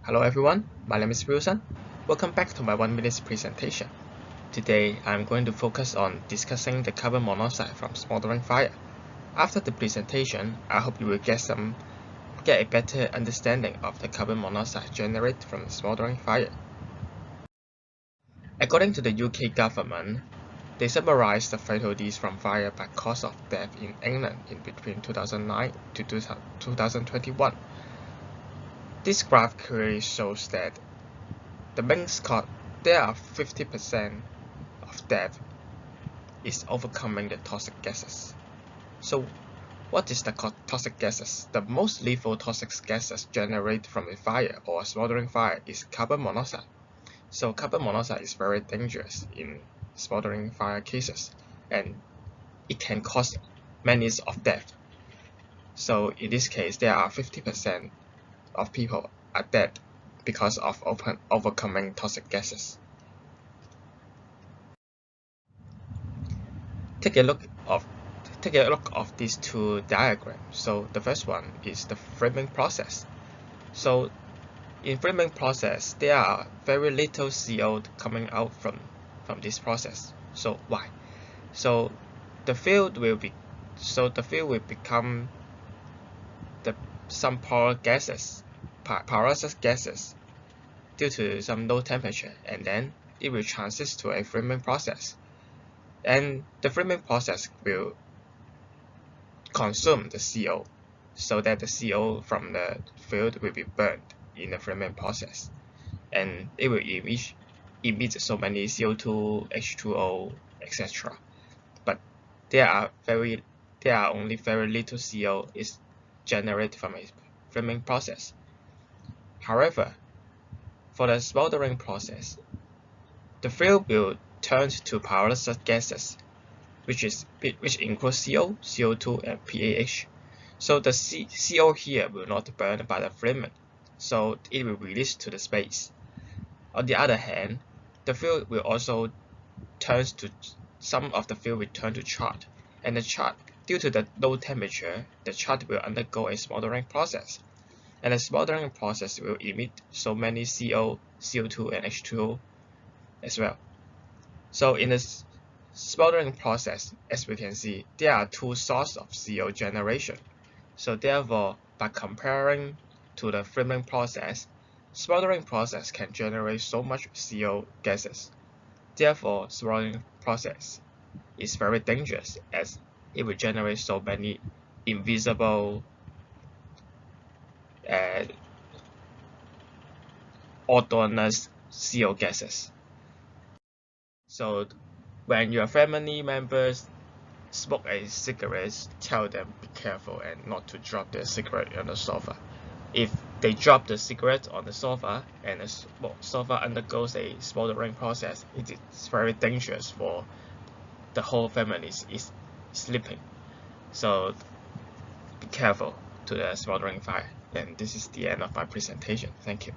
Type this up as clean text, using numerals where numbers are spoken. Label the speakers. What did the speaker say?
Speaker 1: Hello everyone, my name is Wilson. Welcome back to my 1 minute presentation. Today I'm going to focus on discussing the carbon monoxide from smoldering fire. After the presentation, I hope you will get a better understanding of the carbon monoxide generated from the smoldering fire. According to the UK government, they summarized the fatalities from fire by cause of death in England in between 2009 to 2021. This graph clearly shows that the main cause, there are 50% of death is overcoming the toxic gases. So what is the toxic gases? The most lethal toxic gases generated from a fire or a smoldering fire is carbon monoxide. So carbon monoxide is very dangerous in smoldering fire cases, and it can cause many of death. So in this case, there are 50% of people are dead because of overcoming toxic gases. Take a look of these two diagrams. So the first one is the framing process. So in framing process, there are very little CO coming out from this process. So why? So the field will become some porous gases due to some low temperature, and then it will transit to a framing process. And the framing process will consume the CO, so that the CO from the field will be burned in the framing process, and it will emit so many CO2, H2O, etc. But there are only very little CO is generated from a framing process. However, for the smoldering process, the fuel will turn to porous gases, which includes CO, CO2, and PAH. So the CO here will not burn by the flammant, so it will release to the space. On the other hand, the fuel will also some of the fuel will turn to chart, and the chart, due to the low temperature, the chart will undergo a smoldering process, and the smoldering process will emit so many CO, CO2, and H2O as well. So in the smoldering process, as we can see, there are two sources of CO generation. So therefore, by comparing to the framing process, smoldering process can generate so much CO gases. Therefore, smoldering process is very dangerous, as it will generate so many invisible odorless CO gases. So when your family members smoke a cigarette, tell them be careful and not to drop their cigarette on the sofa. If they drop the cigarette on the sofa and the sofa undergoes a smoldering process, it is very dangerous for the whole family is sleeping. So be careful to the smoldering fire. And this is the end of my presentation. Thank you.